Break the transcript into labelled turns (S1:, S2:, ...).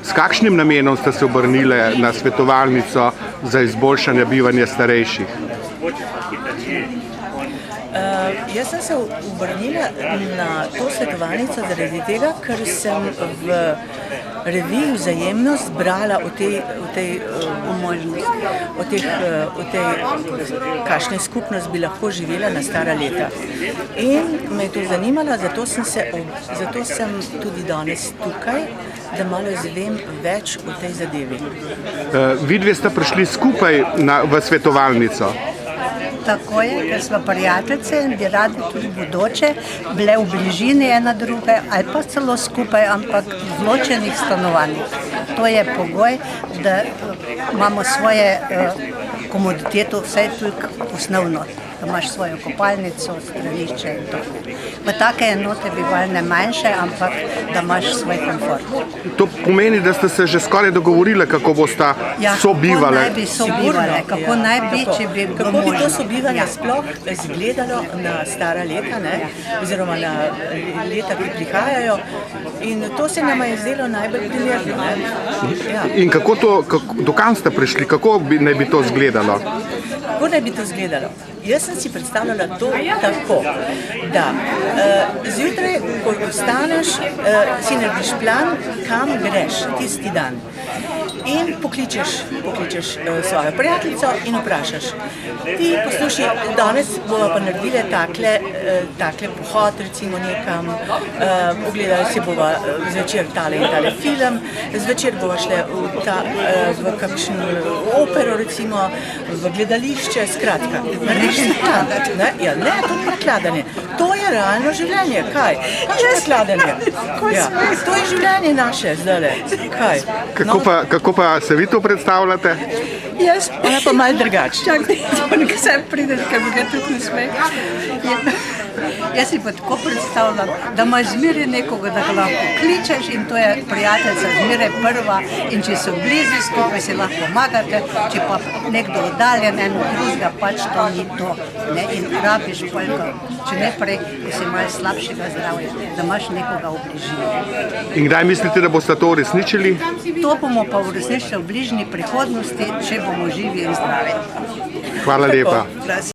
S1: S kakšnim namenom ste se obrnili na svetovalnico za izboljšanje bivanja starejših?
S2: Jaz sem se obrnila na to svetovalnico zaradi tega, ker sem v reviji Vzajemnost brala o tej kakšna skupnost bi lahko živela na stara leta. In me je to zanimalo, zato sem tudi danes tukaj, da malo izvem več o tej zadevi.
S1: Vidve sta prišli skupaj v svetovalnico.
S3: Tako je, ker smo prijateljice in bi radi tudi bodoče bile v bližini ena druge ali pa celo skupaj, ampak v ločenih stanovanjih. To je pogoj, da imamo svoje komoditeto, vse toliko osnovno, da imaš svojo kopalnico, stranišče in to. V take enote bivalne manjše, ampak da imaš svoj komfort.
S1: To pomeni, da ste se že skoraj dogovorili, kako bosta sobivale.
S3: Kako naj bi sobivale, kako naj bi, če bi bilo možno.
S2: Kako bi to sobivanje sploh izgledalo na stara leta, oziroma na leta, ki prihajajo. In to se nama je zdelo najbolj primerno.
S1: In do kam ste prišli, kako naj bi to izgledalo?
S2: Kako naj bi to izgledalo? Jaz sem si predstavljala to tako, da zjutraj, ko vstaneš, si narediš plan, kam greš tisti dan. In pokličeš svojo prijateljico in vprašaš. Ti poslušaj, danes bomo pa naredili takle pohod, recimo nekam, ogledali si bova zvečer tale in tale film, zvečer bova šle v kakšen opero, recimo, v gledališče, skratka. Narediš si plan. Ja, ne, to ni nakladanje. To je realno življenje. Kaj? Kakšno nakladanje? To je življenje naše zdajle. Kaj?
S1: Kako pa se vi to predstavljate?
S2: Ona pa malo drugače.
S3: Čakaj, nekaj se prideš, kaj bi ga tudi ne sme. Jaz si pa tako predstavljam, da imaš zmeraj nekoga, da ga lahko kličeš in to je prijateljica zmeraj prva in če so blizu skupaj si lahko pomagate, če pa nekdo oddaljen eno drugega, pač to ni to. In rabiš polka, če ne prej, ko si malo slabšega zdravja, da imaš nekoga v bližini.
S1: In kdaj mislite, da boste to uresničili?
S3: To bomo pa uresničili v bližnji prihodnosti, če bomo živi in zdravi.
S1: Hvala lepa.